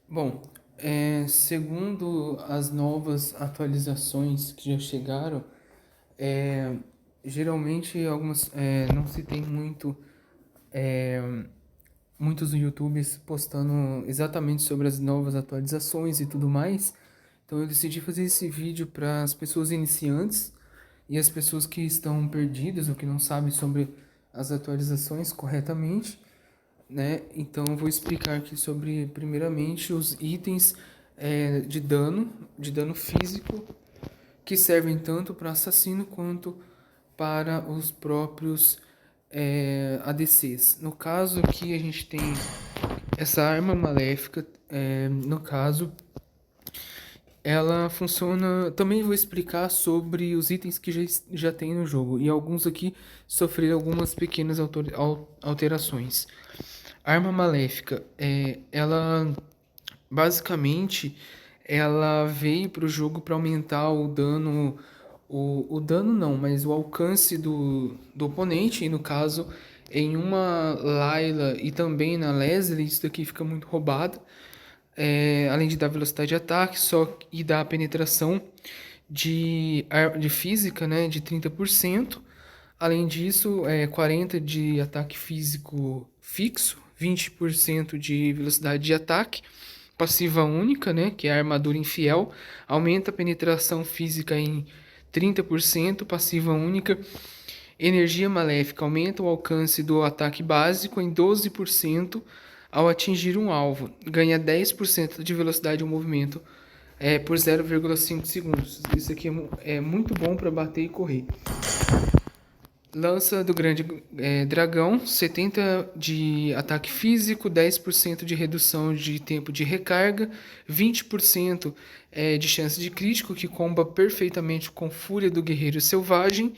Bom, segundo as novas atualizações que já chegaram, é, geralmente algumas não se tem muitos YouTubers postando exatamente sobre as novas atualizações e tudo mais. Então eu decidi fazer esse vídeo para as pessoas iniciantes e as pessoas que estão perdidas ou que não sabem sobre as atualizações corretamente, né? Então eu vou explicar aqui sobre, primeiramente, os itens de dano físico que servem tanto para assassino quanto para os próprios ADCs. No caso aqui a gente tem essa arma maléfica, no caso ela funciona. Também vou explicar sobre os itens que já tem no jogo e alguns aqui sofreram algumas pequenas alterações. Arma maléfica, ela basicamente ela veio para o jogo para aumentar o dano, o dano não, mas o alcance do oponente, e no caso em uma Layla e também na Leslie, isso daqui fica muito roubado. Além de dar velocidade de ataque, só e dar penetração de física, né, de 30%. Além disso, 40% de ataque físico fixo, 20% de velocidade de ataque. Passiva única, né, que é a armadura infiel, aumenta a penetração física em 30%. Passiva única. Energia maléfica aumenta o alcance do ataque básico em 12% ao atingir um alvo. Ganha 10% de velocidade de movimento por 0,5 segundos. Isso aqui é muito bom para bater e correr. Lança do Grande Dragão, 70 de ataque físico, 10% de redução de tempo de recarga, 20% de chance de crítico, que comba perfeitamente com Fúria do Guerreiro Selvagem.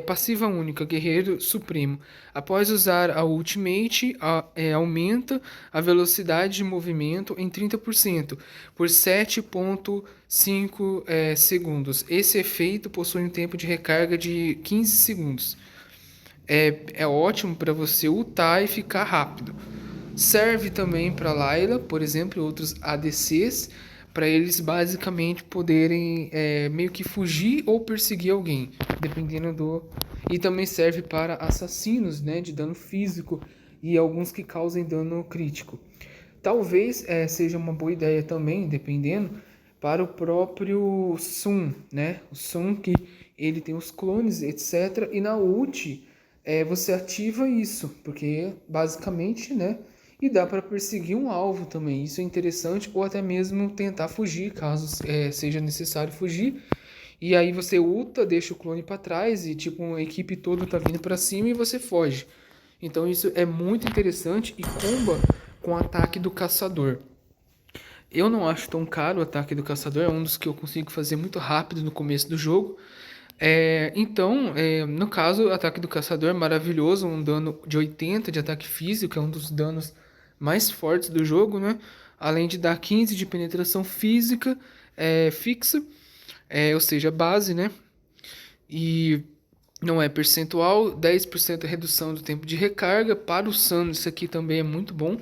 Passiva única, Guerreiro Supremo. Após usar a Ultimate, aumenta a velocidade de movimento em 30% por 7,5 segundos. Esse efeito possui um tempo de recarga de 15 segundos. É ótimo para você ultar e ficar rápido. Serve também para Layla, por exemplo, e outros ADCs, para eles basicamente poderem meio que fugir ou perseguir alguém, dependendo do. E também serve para assassinos, né, de dano físico e alguns que causem dano crítico. Talvez seja uma boa ideia também, dependendo, para o próprio Sun, né? O Sun que ele tem os clones, etc. E na ult você ativa isso, porque basicamente, né? E dá para perseguir um alvo também. Isso é interessante, ou até mesmo tentar fugir, caso seja necessário fugir. E aí você ulta, deixa o clone para trás e tipo uma equipe toda tá vindo para cima e você foge. Então isso é muito interessante e comba com o ataque do caçador. Eu não acho tão caro o ataque do caçador, é um dos que eu consigo fazer muito rápido no começo do jogo. Então, no caso, o ataque do caçador é maravilhoso, um dano de 80 de ataque físico, é um dos danos mais fortes do jogo, né? Além de dar 15 de penetração física fixa, ou seja, base, né? E não é percentual, 10% redução do tempo de recarga. Para o Sano, isso aqui também é muito bom.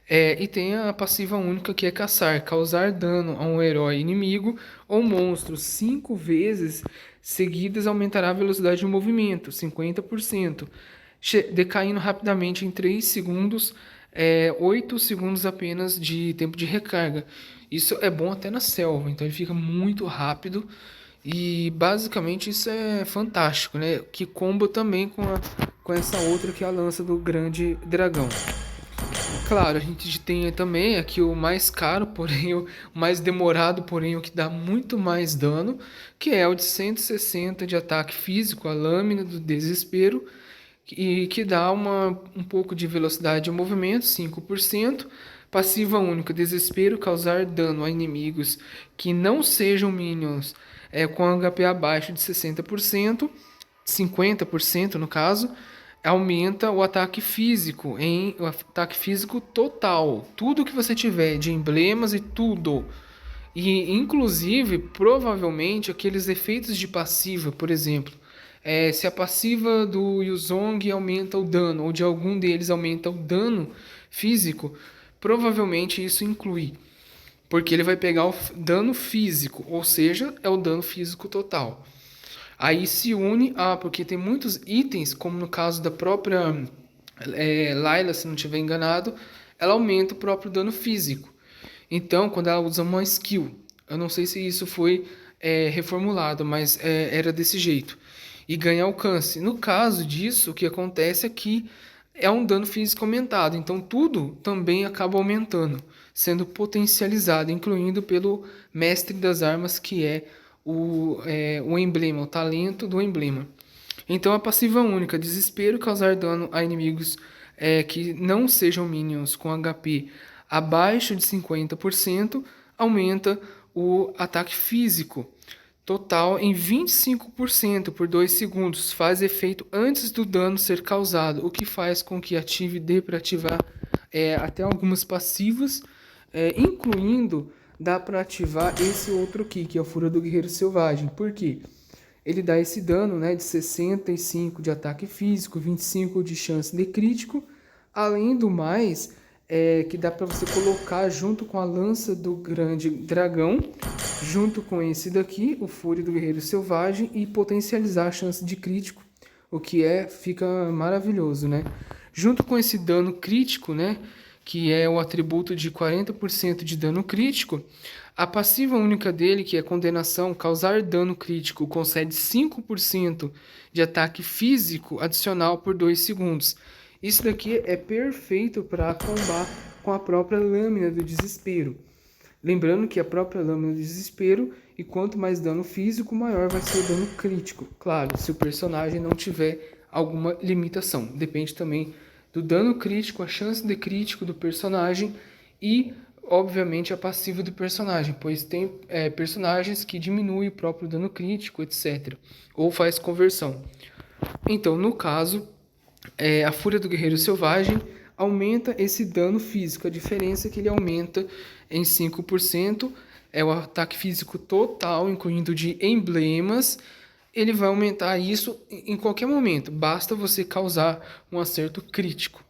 E tem a passiva única que é caçar, causar dano a um herói inimigo ou monstro 5 vezes seguidas aumentará a velocidade de movimento, 50%, decaindo rapidamente em 3 segundos, 8 segundos apenas de tempo de recarga. Isso é bom até na selva, então ele fica muito rápido e basicamente isso é fantástico, né? Que combo também com essa outra que é a lança do Grande Dragão. Claro, a gente tem também aqui o mais caro, porém o mais demorado, porém o que dá muito mais dano, que é o de 160 de ataque físico, a Lâmina do Desespero, e que dá um pouco de velocidade de movimento, 5%. Passiva única, Desespero, causar dano a inimigos que não sejam minions com HP abaixo de 60%, 50% no caso, aumenta o ataque físico total, tudo que você tiver de emblemas e tudo. E inclusive, provavelmente aqueles efeitos de passiva, por exemplo, se a passiva do Yuzong aumenta o dano ou de algum deles aumenta o dano físico, provavelmente isso inclui. porque ele vai pegar o dano físico, ou seja, é o dano físico total. Aí se une porque tem muitos itens, como no caso da própria Layla, se não estiver enganado, ela aumenta o próprio dano físico. Então, quando ela usa uma skill, eu não sei se isso foi reformulado, mas era desse jeito. E ganha alcance. No caso disso, o que acontece é que é um dano físico aumentado. Então, tudo também acaba aumentando, sendo potencializado, incluindo pelo mestre das armas, que é o emblema, o talento do emblema. Então, a passiva única, desespero, causar dano a inimigos que não sejam minions com HP abaixo de 50%, aumenta o ataque físico total em 25% por 2 segundos. Faz efeito antes do dano ser causado, o que faz com que ative e dê para ativar até algumas passivas, incluindo dá para ativar esse outro aqui, que é o Fúria do Guerreiro Selvagem. Por quê? Ele dá esse dano, né, de 65 de ataque físico, 25 de chance de crítico. Além do mais, que dá para você colocar junto com a lança do grande dragão, junto com esse daqui, o Fúria do Guerreiro Selvagem, e potencializar a chance de crítico, o que fica maravilhoso, né? Junto com esse dano crítico, né, que é o atributo de 40% de dano crítico, a passiva única dele, que é condenação, causar dano crítico, concede 5% de ataque físico adicional por 2 segundos. Isso daqui é perfeito para combar com a própria lâmina do desespero. Lembrando que a própria lâmina do desespero, e quanto mais dano físico, maior vai ser o dano crítico. Claro, se o personagem não tiver alguma limitação. Depende também do dano crítico, a chance de crítico do personagem e, obviamente, a passiva do personagem, pois tem personagens que diminuem o próprio dano crítico, etc. Ou faz conversão. Então, no caso, a Fúria do Guerreiro Selvagem aumenta esse dano físico. A diferença é que ele aumenta em 5%, é o ataque físico total, incluindo de emblemas. Ele vai aumentar isso em qualquer momento, basta você causar um acerto crítico.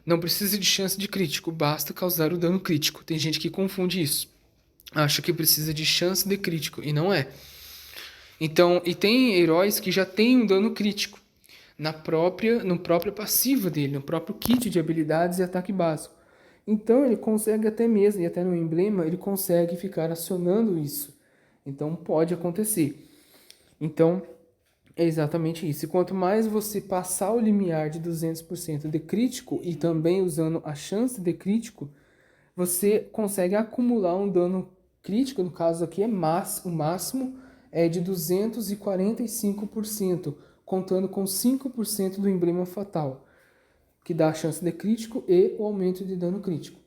Não precisa de chance de crítico, basta causar o dano crítico. Tem gente que confunde isso, acha que precisa de chance de crítico, e não é. Então, e tem heróis que já têm um dano crítico no próprio passivo dele, no próprio kit de habilidades e ataque básico. Então ele consegue até mesmo, e até no emblema, ele consegue ficar acionando isso. Então pode acontecer. Então é exatamente isso. E quanto mais você passar o limiar de 200% de crítico e também usando a chance de crítico, você consegue acumular um dano crítico, no caso aqui o máximo é de 245%, contando com 5% do emblema fatal, que dá a chance de crítico e o aumento de dano crítico.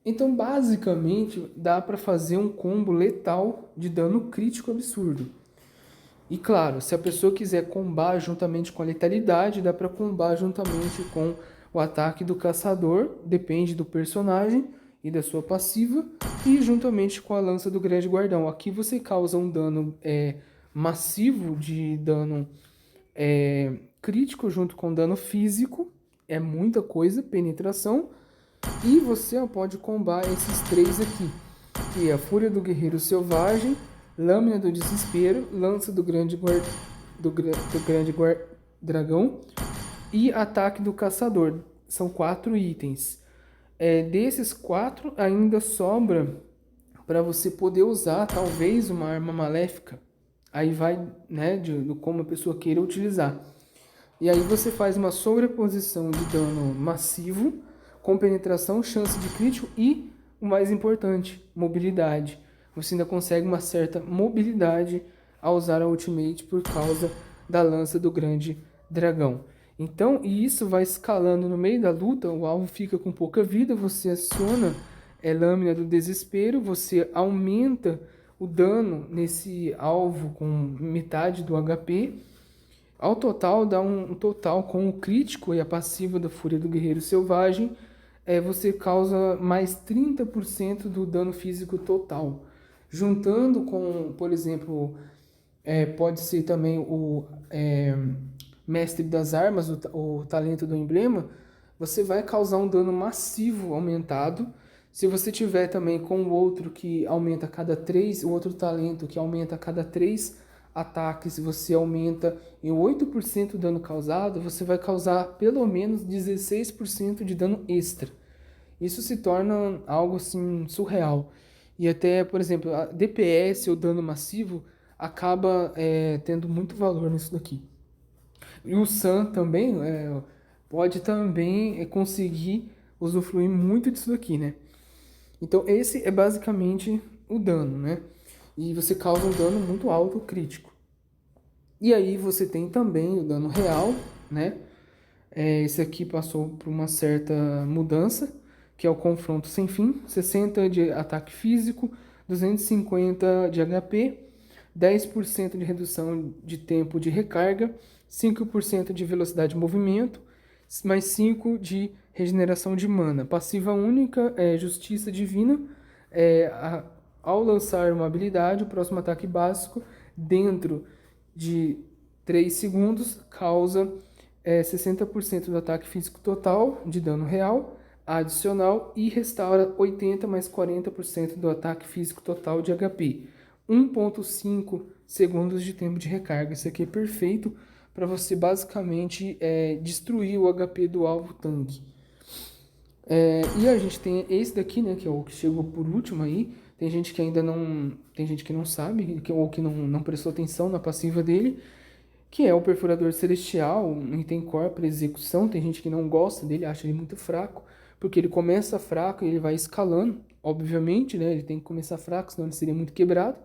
Então, basicamente, dá para fazer um combo letal de dano crítico absurdo. E claro, se a pessoa quiser combar juntamente com a letalidade, dá para combar juntamente com o ataque do caçador, depende do personagem e da sua passiva, e juntamente com a lança do grande guardão. Aqui você causa um dano massivo de dano crítico junto com dano físico, é muita coisa, penetração, e você pode combar esses três aqui, que é a Fúria do Guerreiro Selvagem, Lâmina do Desespero, Lança do Grande Dragão e Ataque do Caçador. São 4 itens. Desses 4 ainda sobra para você poder usar talvez uma arma maléfica. Aí vai, né, de como a pessoa queira utilizar. E aí você faz uma sobreposição de dano massivo, com penetração, chance de crítico e, o mais importante, mobilidade. Você ainda consegue uma certa mobilidade ao usar a Ultimate por causa da lança do grande dragão. Então, e isso vai escalando no meio da luta, o alvo fica com pouca vida, você aciona Lâmina do Desespero, você aumenta o dano nesse alvo com metade do HP. Ao total, dá um total com o crítico e a passiva da Fúria do Guerreiro Selvagem, você causa mais 30% do dano físico total. Juntando com, por exemplo, pode ser também o Mestre das Armas, o talento do emblema, você vai causar um dano massivo aumentado, Se você tiver também com o outro que aumenta a cada 3, o outro talento que aumenta a cada 3 ataques, você aumenta em 8% o dano causado, você vai causar pelo menos 16% de dano extra. Isso se torna algo assim surreal. E até, por exemplo, a DPS ou dano massivo acaba tendo muito valor nisso daqui. E o Sam também pode também conseguir usufruir muito disso daqui, né? Então esse é basicamente o dano, né? E você causa um dano muito alto crítico. E aí você tem também o dano real, né? Esse aqui passou por uma certa mudança, que é o confronto sem fim, 60 de ataque físico, 250 de HP, 10% de redução de tempo de recarga, 5% de velocidade de movimento, mais 5 de regeneração de mana. Passiva única é Justiça Divina. Ao lançar uma habilidade, o próximo ataque básico, dentro de 3 segundos, causa 60% do ataque físico total de dano real adicional e restaura 80 mais 40% do ataque físico total de HP. 1.5 segundos de tempo de recarga. Isso aqui é perfeito para você basicamente destruir o HP do alvo tanque. E a gente tem esse daqui, né, que é o que chegou por último aí. Tem gente que ainda não, tem gente que não sabe, ou que não prestou atenção na passiva dele, que é o Perfurador Celestial, um item core para execução. Tem gente que não gosta dele, acha ele muito fraco, porque ele começa fraco e ele vai escalando. Obviamente, né, ele tem que começar fraco, senão ele seria muito quebrado.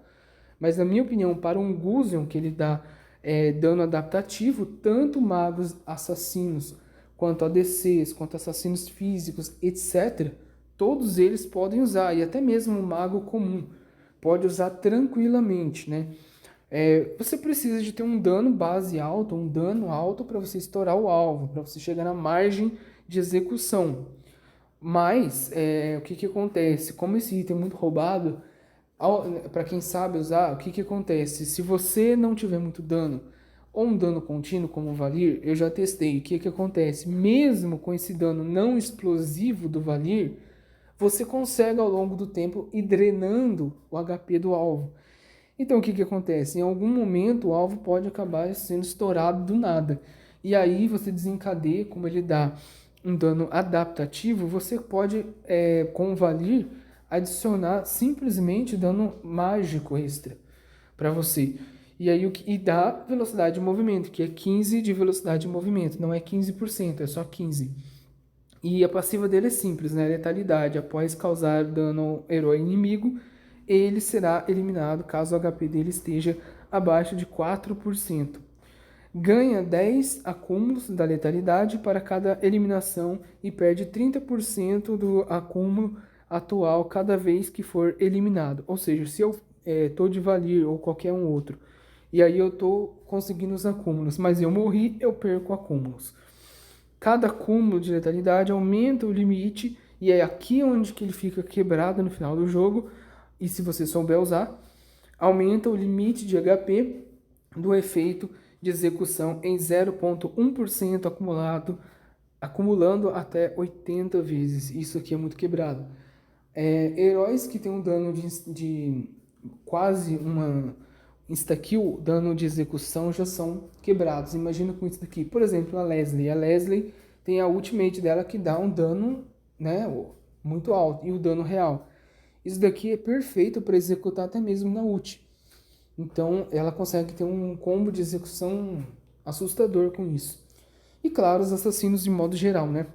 Mas na minha opinião, para um Gusion, que ele dá dano adaptativo, tanto magos assassinos, quanto ADCs, quanto assassinos físicos, etc., todos eles podem usar, e até mesmo um mago comum pode usar tranquilamente, né? Você precisa de ter um dano base alto, um dano alto para você estourar o alvo, para você chegar na margem de execução. Mas, o que acontece? Como esse item é muito roubado, para quem sabe usar, o que acontece? Se você não tiver muito dano, ou um dano contínuo como o Valir, eu já testei. O que acontece? Mesmo com esse dano não explosivo do Valir, você consegue ao longo do tempo ir drenando o HP do alvo. Então o que acontece? Em algum momento o alvo pode acabar sendo estourado do nada. E aí você desencadeia, como ele dá um dano adaptativo, você pode, com o Valir, adicionar simplesmente dano mágico extra para você. E aí e dá velocidade de movimento, que é 15 de velocidade de movimento, não é 15%, é só 15. E a passiva dele é simples, né? Letalidade. Após causar dano ao herói inimigo, ele será eliminado caso o HP dele esteja abaixo de 4%. Ganha 10 acúmulos da letalidade para cada eliminação e perde 30% do acúmulo atual cada vez que for eliminado. Ou seja, se eu tô de Valir ou qualquer um outro, e aí eu tô conseguindo os acúmulos, mas eu morri, eu perco acúmulos. Cada acúmulo de letalidade aumenta o limite, e é aqui onde que ele fica quebrado no final do jogo, e se você souber usar, aumenta o limite de HP do efeito de execução em 0,1% acumulando até 80 vezes. Isso aqui é muito quebrado. Heróis que têm um dano de quase uma insta-kill, dano de execução, já são quebrados. Imagina com isso daqui. Por exemplo, a Leslie. A Leslie tem a ultimate dela que dá um dano, né, muito alto, e o dano real. Isso daqui é perfeito para executar até mesmo na ult. Então, ela consegue ter um combo de execução assustador com isso. E claro, os assassinos de modo geral, né?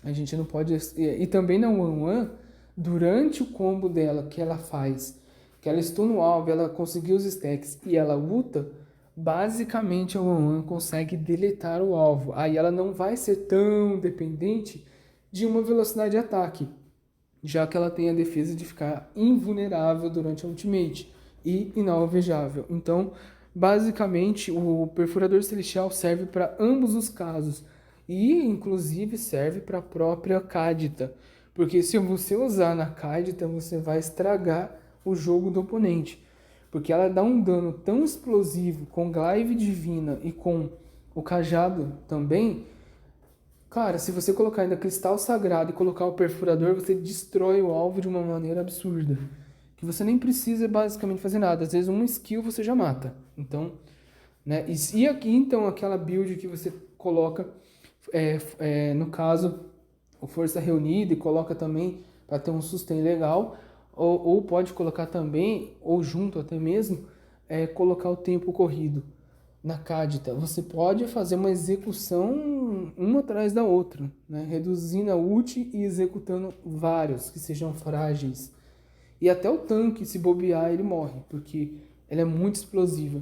A gente não pode... E também na 1-1, durante o combo dela que ela faz, que ela stun o alvo, ela conseguiu os stacks e ela luta, basicamente a 1-1 consegue deletar o alvo. Aí ela não vai ser tão dependente de uma velocidade de ataque, já que ela tem a defesa de ficar invulnerável durante a ultimate e inalvejável. Então, basicamente, o Perfurador Celestial serve para ambos os casos e, inclusive, serve para a própria Kadita, porque se você usar na Kadita, você vai estragar o jogo do oponente, porque ela dá um dano tão explosivo com Glaive Divina e com o Cajado também, Cara, se você colocar ainda cristal sagrado e colocar o perfurador, você destrói o alvo de uma maneira absurda. Que você nem precisa basicamente fazer nada. Às vezes uma skill você já mata. Então, né? E aqui então aquela build que você coloca, no caso, o força reunida e coloca também para ter um sustain legal, ou pode colocar também, ou junto até mesmo, colocar o tempo corrido na Kadita. Você pode fazer uma execução uma atrás da outra, né? Reduzindo a ult e executando vários que sejam frágeis. E até o tanque, se bobear, ele morre, porque ela é muito explosiva.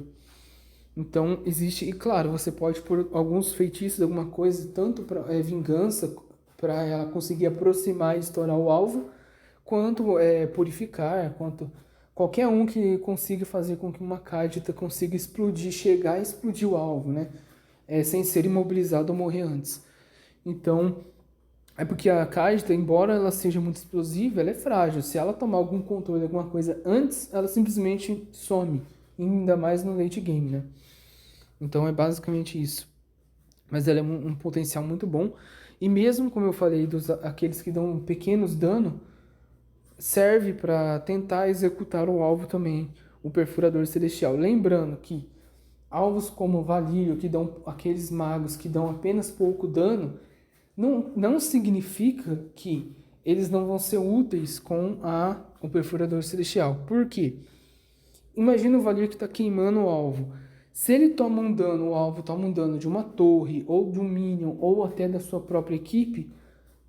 Então, existe, e claro, você pode pôr alguns feitiços, alguma coisa, tanto para vingança, para ela conseguir aproximar e estourar o alvo, quanto purificar, quanto qualquer um que consiga fazer com que uma Kadita consiga explodir, chegar e explodir o alvo, né? Sem ser imobilizado ou morrer antes. Então, é porque a Kadita, embora ela seja muito explosiva, ela é frágil. Se ela tomar algum controle, alguma coisa antes, ela simplesmente some. Ainda mais no late game, né? Então é basicamente isso. Mas ela é um potencial muito bom. E mesmo, como eu falei, aqueles que dão pequenos danos, serve para tentar executar o alvo também, o perfurador celestial. Lembrando que alvos como Valírio, que dão aqueles magos que dão apenas pouco dano, não significa que eles não vão ser úteis com o perfurador celestial. Por quê? Imagina o Valírio que está queimando o alvo. Se ele toma um dano, o alvo toma um dano de uma torre, ou de um minion, ou até da sua própria equipe,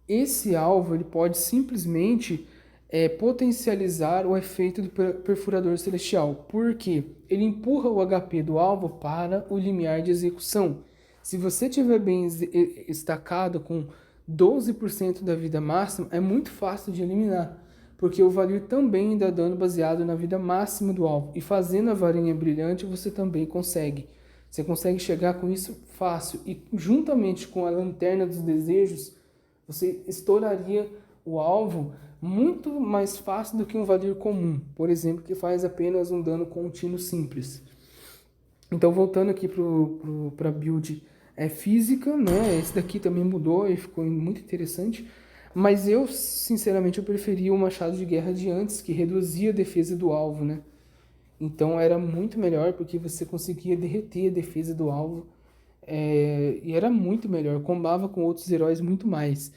esse alvo ele pode simplesmente potencializar o efeito do perfurador celestial. Por quê? Ele empurra o HP do alvo para o limiar de execução. Se você tiver bem estacado com 12% da vida máxima, é muito fácil de eliminar, porque o Valir também dá dano baseado na vida máxima do alvo. E fazendo a varinha brilhante, você também consegue. Você consegue chegar com isso fácil. E juntamente com a lanterna dos desejos, você estouraria o alvo muito mais fácil do que um Valir comum, por exemplo, que faz apenas um dano contínuo simples. Então, voltando aqui para a build física, né? Esse daqui também mudou e ficou muito interessante. Mas eu, sinceramente, eu preferia o Machado de Guerra de antes, que reduzia a defesa do alvo, né? Então era muito melhor, porque você conseguia derreter a defesa do alvo. E era muito melhor, combava com outros heróis muito mais.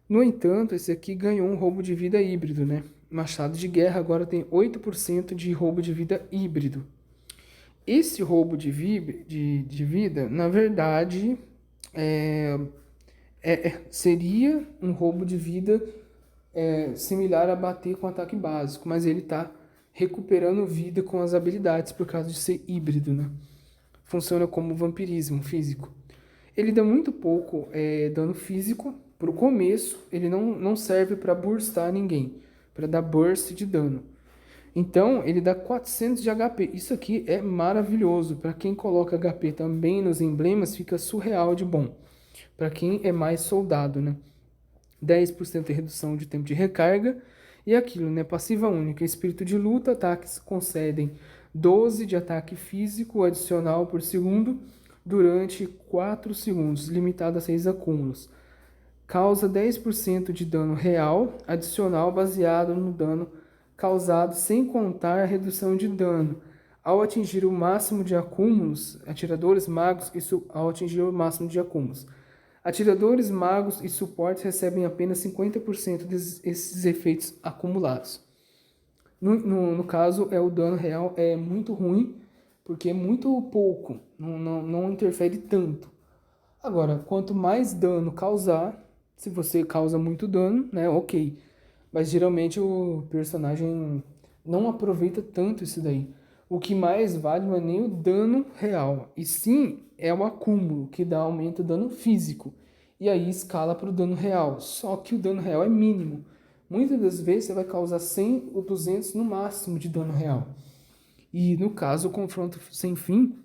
No entanto, esse aqui ganhou um roubo de vida híbrido, né? Machado de Guerra agora tem 8% de roubo de vida híbrido. Esse roubo de vida, na verdade, seria um roubo de vida similar a bater com ataque básico, mas ele está recuperando vida com as habilidades por causa de ser híbrido, né? Funciona como vampirismo físico. Ele dá muito pouco dano físico. Pro começo, ele não serve para burstar ninguém, para dar burst de dano. Então, ele dá 400 de HP. Isso aqui é maravilhoso. Para quem coloca HP também nos emblemas, fica surreal de bom. Para quem é mais soldado, né? 10% de redução de tempo de recarga. E aquilo, né? Passiva única. Espírito de luta, ataques concedem 12 de ataque físico adicional por segundo durante 4 segundos, limitado a 6 acúmulos. Causa 10% de dano real adicional baseado no dano causado sem contar a redução de dano. Ao atingir o máximo de acúmulos, atiradores magos, ao atingir o máximo de acúmulos. Atiradores magos e suportes recebem apenas 50% desses efeitos acumulados. No caso, o dano real é muito ruim, porque é muito pouco, não interfere tanto. Agora, quanto mais dano causar, se você causa muito dano, né, ok. Mas geralmente o personagem não aproveita tanto isso daí. O que mais vale não é nem o dano real, e sim é o acúmulo, que dá aumento do dano físico. E aí escala para o dano real. Só que o dano real é mínimo. Muitas das vezes você vai causar 100 ou 200 no máximo de dano real. E no caso, o confronto sem fim,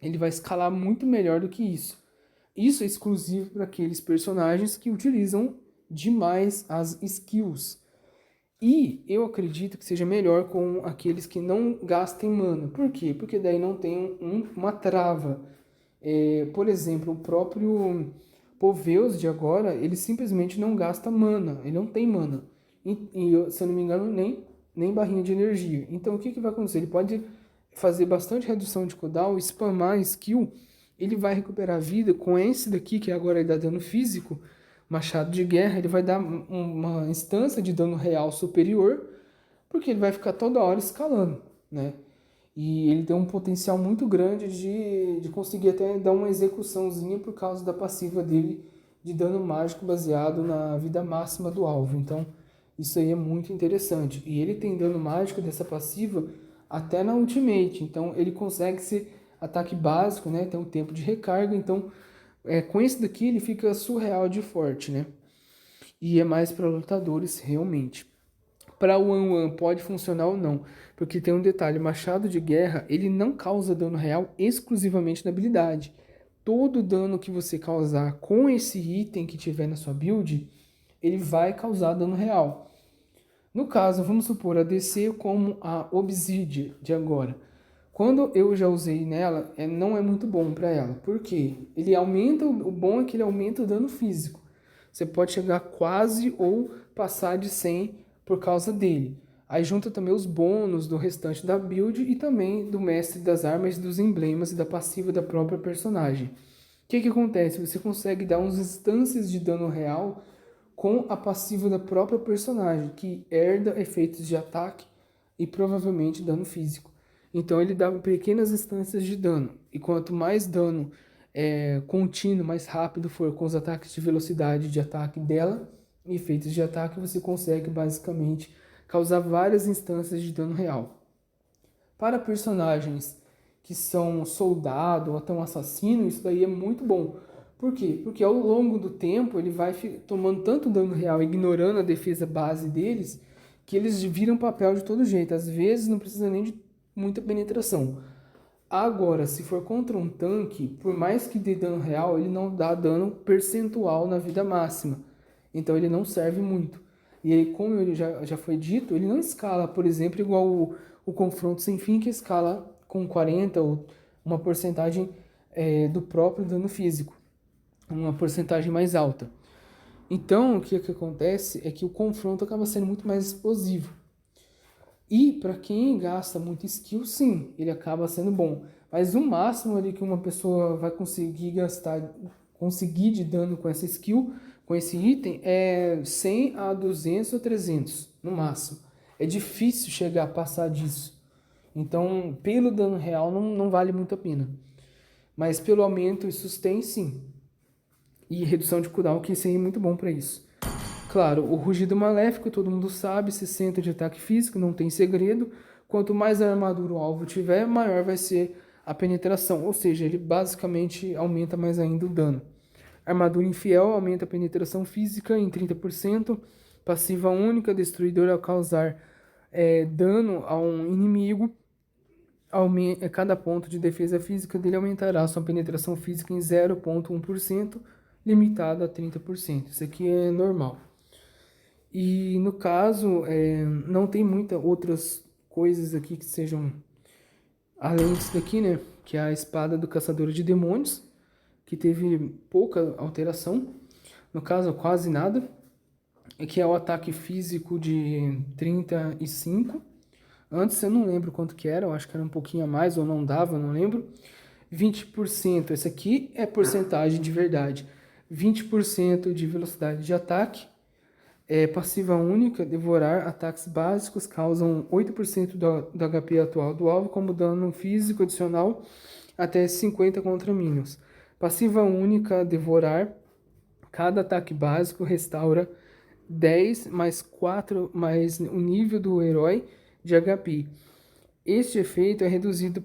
ele vai escalar muito melhor do que isso. Isso é exclusivo para aqueles personagens que utilizam demais as skills. E eu acredito que seja melhor com aqueles que não gastem mana. Por quê? Porque daí não tem uma trava. Por exemplo, Poveus de agora, ele simplesmente não gasta mana, ele não tem mana. E se eu não me engano, nem barrinha de energia. Então o que vai acontecer? Ele pode fazer bastante redução de cooldown, spamar skill, ele vai recuperar vida com esse daqui, que agora ele dá dano físico, Machado de Guerra, ele vai dar uma instância de dano real superior, porque ele vai ficar toda hora escalando, né? E ele tem um potencial muito grande de conseguir até dar uma execuçãozinha por causa da passiva dele de dano mágico baseado na vida máxima do alvo. Então, isso aí é muito interessante. E ele tem dano mágico dessa passiva até na Ultimate. Então, ele consegue ser ataque básico, né? Tem um tempo de recarga. Então, com esse daqui, ele fica surreal de forte, né? E é mais para lutadores, realmente. Para o 1-1 pode funcionar ou não, porque tem um detalhe, Machado de Guerra, ele não causa dano real exclusivamente na habilidade. Todo dano que você causar com esse item que tiver na sua build, ele vai causar dano real. No caso, vamos supor a DC como a Obsidian de agora. Quando eu já usei nela, não é muito bom para ela. Por quê? Ele aumenta, o bom é que ele aumenta o dano físico. Você pode chegar quase ou passar de 100 por causa dele. Aí junta também os bônus do restante da build e também do mestre das armas, dos emblemas e da passiva da própria personagem. O que acontece? Você consegue dar uns instantes de dano real com a passiva da própria personagem, que herda efeitos de ataque e provavelmente dano físico. Então ele dá pequenas instâncias de dano. E quanto mais dano contínuo, mais rápido for com os ataques de velocidade de ataque dela, e efeitos de ataque, você consegue basicamente causar várias instâncias de dano real. Para personagens que são soldado ou até um assassino, isso daí é muito bom. Por quê? Porque ao longo do tempo ele vai tomando tanto dano real, ignorando a defesa base deles, que eles viram papel de todo jeito. Às vezes não precisa nem de muita penetração. Agora, se for contra um tanque, por mais que dê dano real, ele não dá dano percentual na vida máxima. Então ele não serve muito. E aí, como ele já foi dito, ele não escala, por exemplo, igual o confronto sem fim, que escala com 40 ou uma porcentagem do próprio dano físico. Uma porcentagem mais alta. Então, o que acontece é que o confronto acaba sendo muito mais explosivo. E para quem gasta muito skill, sim, ele acaba sendo bom. Mas o máximo ali que uma pessoa vai conseguir de dano com essa skill, com esse item, é 100 a 200 ou 300, no máximo. É difícil chegar a passar disso. Então, pelo dano real, não vale muito a pena. Mas pelo aumento e sustain, sim. E redução de cooldown, que seria muito bom para isso. Claro, o rugido maléfico, todo mundo sabe, 60 de ataque físico, não tem segredo. Quanto mais a armadura o alvo tiver, maior vai ser a penetração. Ou seja, ele basicamente aumenta mais ainda o dano. Armadura infiel aumenta a penetração física em 30%. Passiva única, destruidor ao causar dano a um inimigo. Cada ponto de defesa física dele aumentará sua penetração física em 0,1%, limitado a 30%. Isso aqui é normal. E no caso, não tem muitas outras coisas aqui que sejam além disso daqui, né? Que é a espada do caçador de demônios, que teve pouca alteração, no caso quase nada, que é o ataque físico de 35. Antes eu não lembro quanto que era, eu acho que era um pouquinho a mais ou não dava, não lembro. 20%, esse aqui é porcentagem de verdade. 20% de velocidade de ataque. Passiva única, devorar ataques básicos, causam 8% do HP atual do alvo, como dano físico adicional até 50 contra minions. Passiva única, devorar, cada ataque básico restaura 10 mais 4 mais o nível do herói de HP. Este efeito é reduzido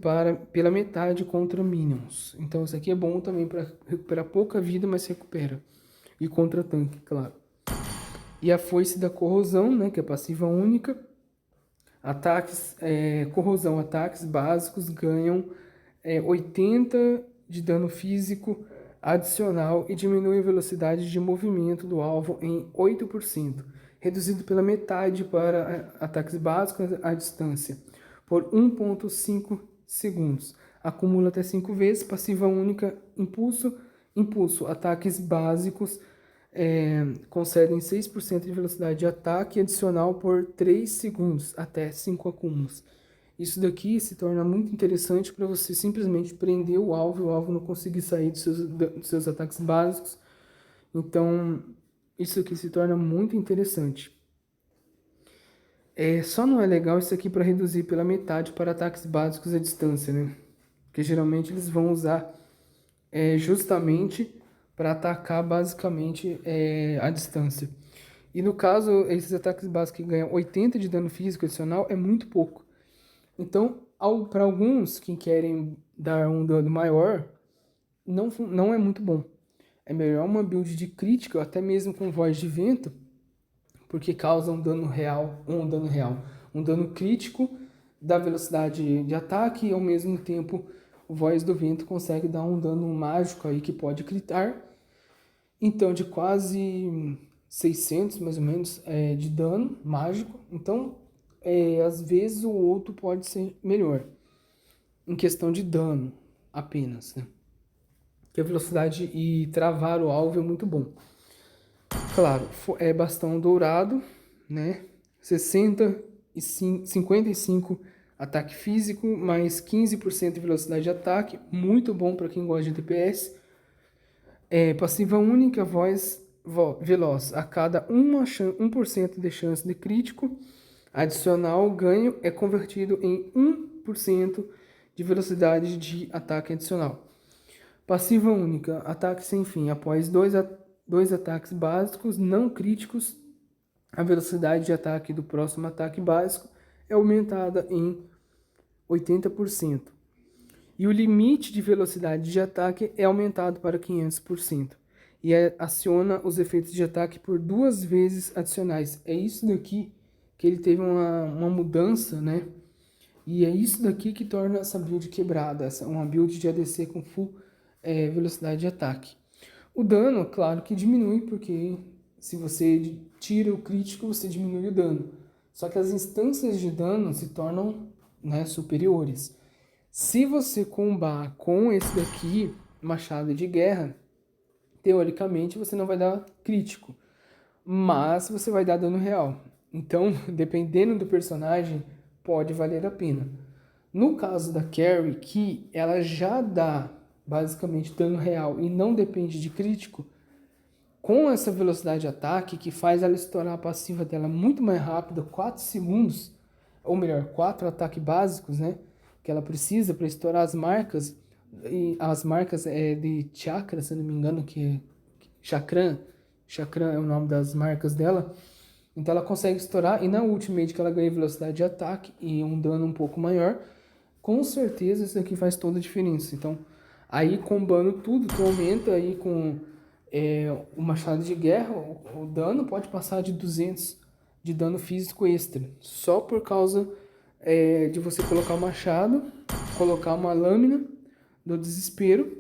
pela metade contra minions. Então isso aqui é bom também para recuperar pouca vida, mas recupera. E contra tanque, claro. E a foice da corrosão, né, que é passiva única. Corrosão, ataques básicos ganham 80 de dano físico adicional e diminui a velocidade de movimento do alvo em 8%, reduzido pela metade para ataques básicos à distância, por 1,5 segundos. Acumula até 5 vezes, passiva única, impulso, Impulso, ataques básicos concedem 6% de velocidade de ataque adicional por 3 segundos, até 5 acúmulos. Isso daqui se torna muito interessante para você simplesmente prender o alvo e o alvo não conseguir sair dos seus ataques básicos. Então, isso aqui se torna muito interessante. Só não é legal isso aqui para reduzir pela metade para ataques básicos à distância, né? Porque geralmente eles vão usar justamente para atacar basicamente à distância. E no caso, esses ataques básicos que ganham 80 de dano físico adicional é muito pouco. Então, para alguns que querem dar um dano maior, não é muito bom. É melhor uma build de crítica, até mesmo com voz de vento, porque causa um dano um dano crítico da velocidade de ataque e ao mesmo tempo o voz do vento consegue dar um dano mágico aí que pode critar. Então, de quase 600 mais ou menos de dano mágico. Então, às vezes o outro pode ser melhor em questão de dano apenas, né? Que a velocidade e travar o alvo é muito bom. Claro, é bastão dourado, né? 55 ataque físico, mais 15% de velocidade de ataque. Muito bom para quem gosta de DPS. Passiva única, voz veloz. A cada 1% de chance de crítico adicional, ganho é convertido em 1% de velocidade de ataque adicional. Passiva única, ataque sem fim. Após dois ataques básicos não críticos, a velocidade de ataque do próximo ataque básico é aumentada em 80%. E o limite de velocidade de ataque é aumentado para 500%. E aciona os efeitos de ataque por 2 vezes adicionais. É isso daqui que ele teve uma mudança, né? E é isso daqui que torna essa build quebrada, uma build de ADC com full velocidade de ataque. O dano, claro que diminui, porque se você tira o crítico, você diminui o dano. Só que as instâncias de dano se tornam, né, superiores. Se você combar com esse daqui, machado de guerra, teoricamente você não vai dar crítico, mas você vai dar dano real. Então, dependendo do personagem, pode valer a pena. No caso da Carry, que ela já dá basicamente dano real e não depende de crítico, com essa velocidade de ataque que faz ela estourar a passiva dela muito mais rápido, 4 segundos, ou melhor, 4 ataques básicos, né, que ela precisa para estourar as marcas, e as marcas de chakra, se não me engano, que é chakran é o nome das marcas dela. Então ela consegue estourar, e na ultimate que ela ganha velocidade de ataque e um dano um pouco maior, com certeza isso aqui faz toda a diferença. Então, aí combando tudo, tu aumenta aí com o machado de guerra, o dano pode passar de 200 de dano físico extra, só por causa de você colocar o machado, colocar uma lâmina do desespero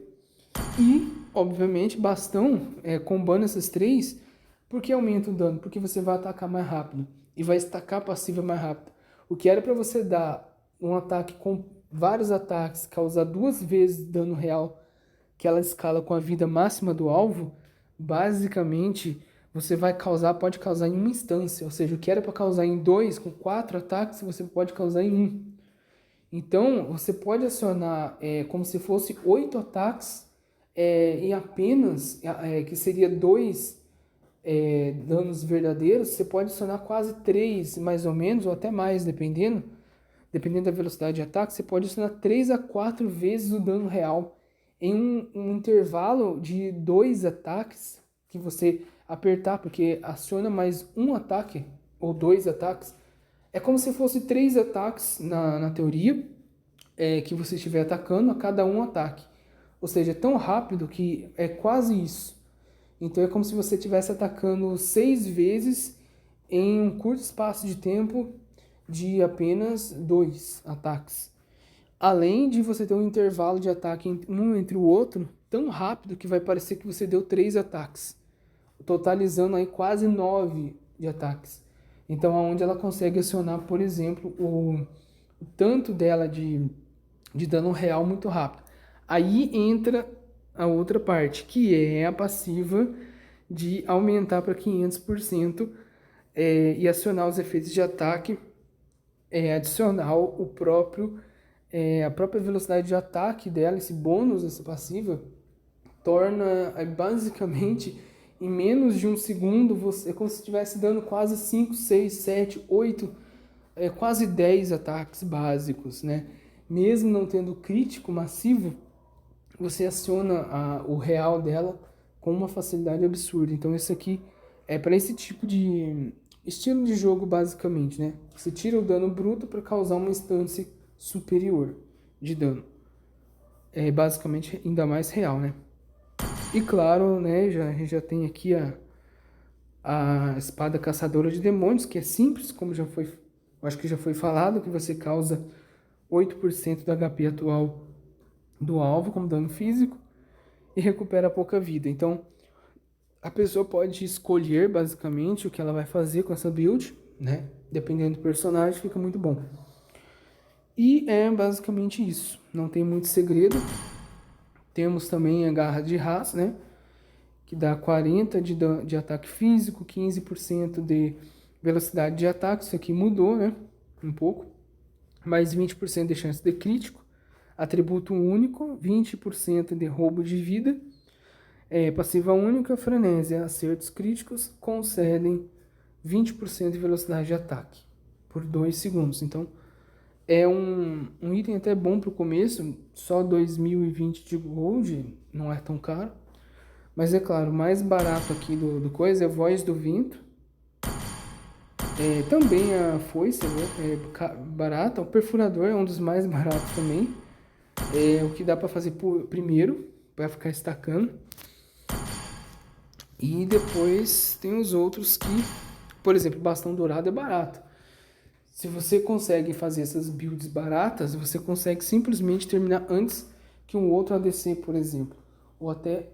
e, obviamente, bastão combando essas três. Por que aumenta o dano? Porque você vai atacar mais rápido e vai estacar a passiva mais rápido. O que era para você dar um ataque com vários ataques, causar 2 vezes dano real, que ela escala com a vida máxima do alvo, basicamente você pode causar em uma instância. Ou seja, o que era para causar em 2, com 4 ataques, você pode causar em 1. Então, você pode acionar como se fosse 8 ataques em apenas, que seria 2 danos verdadeiros, você pode acionar quase 3, mais ou menos, ou até mais, dependendo da velocidade de ataque, você pode acionar 3 a 4 vezes o dano real em um intervalo de 2 ataques que você apertar, porque aciona mais um ataque, ou 2 ataques, é como se fosse 3 ataques na teoria, que você estiver atacando a cada um ataque. Ou seja, é tão rápido que é quase isso. Então é como se você estivesse atacando 6 vezes em um curto espaço de tempo de apenas 2 ataques. Além de você ter um intervalo de ataque um entre o outro tão rápido que vai parecer que você deu 3 ataques, totalizando aí quase 9 de ataques. Então, aonde ela consegue acionar, por exemplo, o tanto dela de dano real muito rápido. Aí entra a outra parte, que é a passiva de aumentar para 500% e acionar os efeitos de ataque, adicionar a própria velocidade de ataque dela, esse bônus dessa passiva, torna basicamente em menos de um segundo, você é como se estivesse dando quase 5, 6, 7, 8, quase 10 ataques básicos, né? Mesmo não tendo crítico massivo, você aciona o real dela com uma facilidade absurda. Então isso aqui é para esse tipo de estilo de jogo basicamente, né? Você tira o dano bruto para causar uma instância superior de dano. É basicamente ainda mais real, né? E claro, né, a gente já tem aqui a espada caçadora de demônios, que é simples, como já foi, eu acho que já foi falado, que você causa 8% do HP atual do alvo como dano físico e recupera pouca vida. Então, a pessoa pode escolher basicamente o que ela vai fazer com essa build, né? Dependendo do personagem, fica muito bom. E é basicamente isso. Não tem muito segredo. Temos também a garra de Ras, né? Que dá 40 de ataque físico, 15% de velocidade de ataque. Isso aqui mudou, né? Um pouco. Mais 20% de chance de crítico. Atributo único, 20% de roubo de vida. Passiva única, frenésia, acertos críticos concedem 20% de velocidade de ataque por 2 segundos. Então, é um item até bom para o começo, só 2020 de gold, não é tão caro. Mas é claro, o mais barato aqui do coisa é Voz do Vento. Também a foice é barata, o perfurador é um dos mais baratos também. É o que dá para fazer primeiro, para ficar estacando. E depois tem os outros que, por exemplo, bastão dourado é barato. Se você consegue fazer essas builds baratas, você consegue simplesmente terminar antes que um outro ADC, por exemplo. Ou até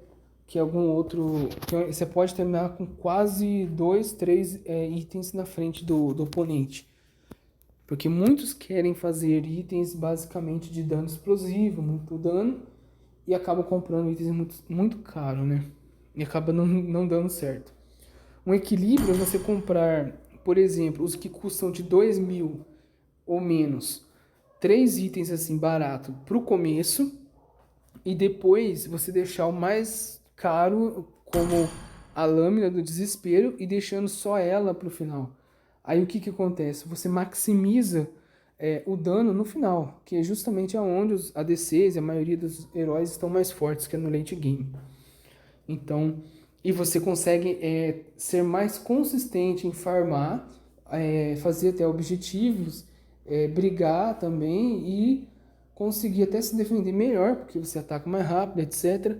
que algum outro... Você pode terminar com quase 2, 3 itens na frente do oponente. Porque muitos querem fazer itens basicamente de dano explosivo, muito dano, e acabam comprando itens muito, muito caros, né? E acaba não dando certo. Um equilíbrio é você comprar, por exemplo, os que custam de 2.000 ou menos, 3 itens assim barato para o começo, e depois você deixar o mais caro como a lâmina do desespero e deixando só ela para o final. Aí o que acontece? Você maximiza o dano no final, que é justamente aonde os ADCs e a maioria dos heróis estão mais fortes, que é no late game. Então, e você consegue ser mais consistente em farmar, fazer até objetivos, brigar também e conseguir até se defender melhor, porque você ataca mais rápido, etc.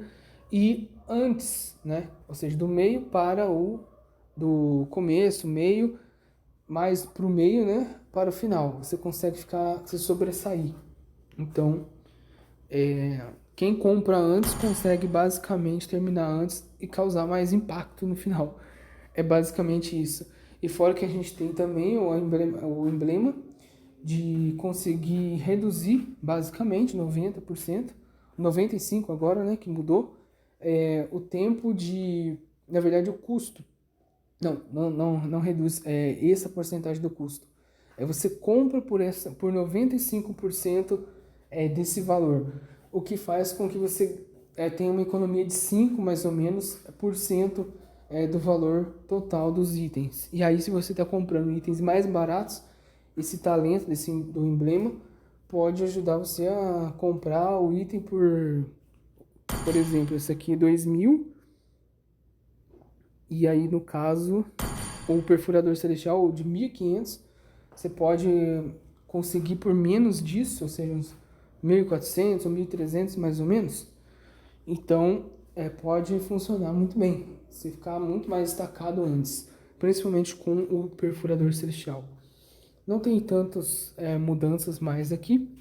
E antes, né? Ou seja, do meio para do começo, meio, mais para o meio, né? Para o final. Você consegue se sobressair. Então, quem compra antes consegue basicamente terminar antes e causar mais impacto no final. É basicamente isso. E fora que a gente tem também o emblema de conseguir reduzir basicamente 90%, 95% agora, né, que mudou, o tempo na verdade o custo. Não reduz essa porcentagem do custo. Você compra por 95% desse valor, o que faz com que você tenha uma economia de 5 mais ou menos por cento do valor total dos itens. E aí, se você está comprando itens mais baratos, esse talento do emblema pode ajudar você a comprar o item por exemplo, esse aqui é 2.000. E aí, no caso, o perfurador celestial de 1.500, você pode conseguir por menos disso, ou seja, uns 1.400 ou 1.300 mais ou menos. Então, pode funcionar muito bem, você ficar muito mais destacado antes, principalmente com o perfurador celestial. Não tem tantas mudanças mais aqui.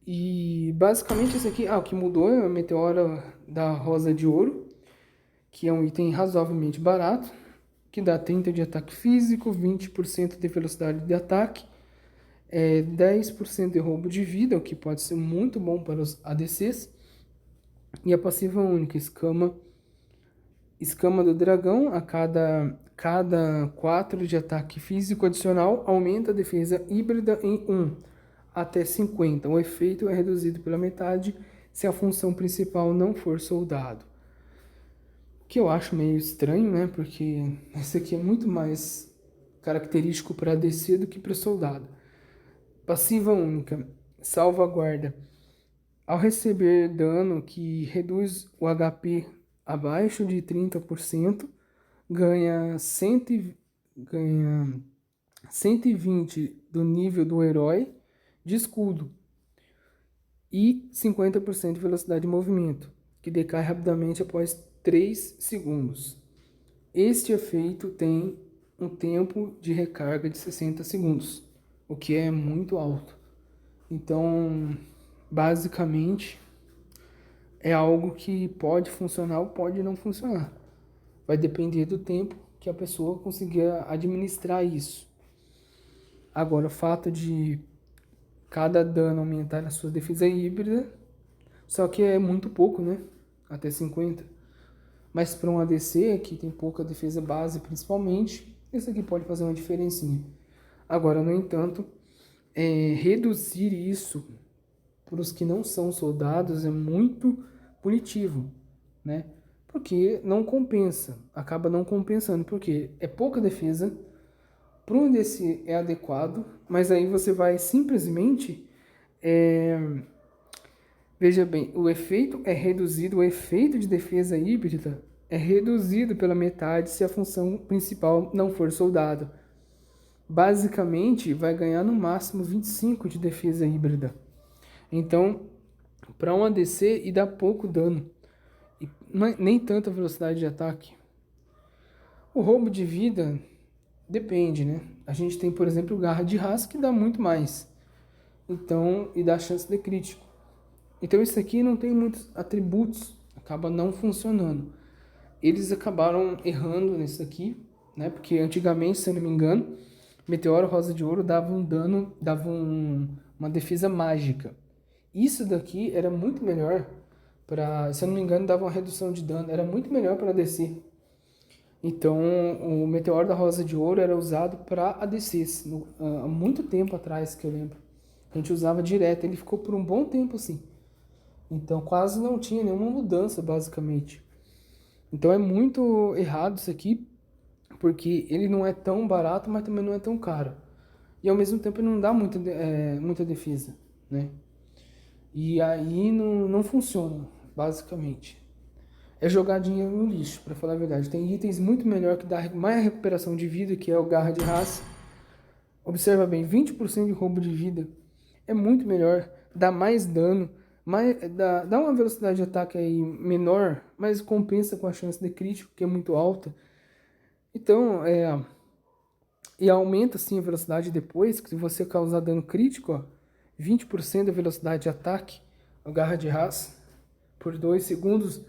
E basicamente esse aqui, o que mudou é a meteora da rosa de ouro, que é um item razoavelmente barato, que dá 30 de ataque físico, 20% de velocidade de ataque, 10% de roubo de vida, o que pode ser muito bom para os ADCs. E a passiva única, escama do dragão, a cada 4 de ataque físico adicional, aumenta a defesa híbrida em 1 até 50. O efeito é reduzido pela metade se a função principal não for soldado. O que eu acho meio estranho, né? Porque esse aqui é muito mais característico para DC do que para soldado. Passiva única, salvaguarda. Ao receber dano que reduz o HP abaixo de 30%, ganha 120 do nível do herói de escudo e 50% de velocidade de movimento, que decai rapidamente após 3 segundos. Este efeito tem um tempo de recarga de 60 segundos, o que é muito alto. Então, basicamente, é algo que pode funcionar ou pode não funcionar. Vai depender do tempo que a pessoa conseguir administrar isso. Agora, o fato de cada dano aumentar a sua defesa híbrida, só que é muito pouco, né? Até 50. Mas para um ADC, que tem pouca defesa base principalmente, isso aqui pode fazer uma diferencinha. Agora, no entanto, reduzir isso para os que não são soldados é muito punitivo, né? Porque não compensa, acaba não compensando, porque é pouca defesa, para um desse é adequado, mas aí você vai simplesmente, veja bem, o efeito é reduzido, o efeito de defesa híbrida é reduzido pela metade se a função principal não for soldado. Basicamente, vai ganhar no máximo 25 de defesa híbrida. Então, para um ADC e dá pouco dano, e nem tanta velocidade de ataque. O roubo de vida depende, né? A gente tem, por exemplo, o Garra de Raça que dá muito mais. Então, e dá chance de crítico. Então, isso aqui não tem muitos atributos, acaba não funcionando. Eles acabaram errando nisso aqui, né? Porque antigamente, se eu não me engano, Meteoro Rosa de Ouro dava um dano, uma defesa mágica. Isso daqui era muito melhor para, se eu não me engano, dava uma redução de dano, era muito melhor para ADC. Então, o Meteoro da Rosa de Ouro era usado para ADCs, há muito tempo atrás, que eu lembro. A gente usava direto, ele ficou por um bom tempo assim. Então, quase não tinha nenhuma mudança, basicamente. Então, é muito errado isso aqui, porque ele não é tão barato, mas também não é tão caro. E, ao mesmo tempo, ele não dá muita defesa, né? E aí não funciona, basicamente. É jogar dinheiro no lixo, para falar a verdade. Tem itens muito melhor que dá mais recuperação de vida, que é o Garra de Raça. Observa bem, 20% de roubo de vida é muito melhor, dá mais dano, dá uma velocidade de ataque aí menor, mas compensa com a chance de crítico, que é muito alta. Então, e aumenta sim a velocidade depois, que se você causar dano crítico, ó, 20% da velocidade de ataque, o Garra de Raça, por 2 segundos,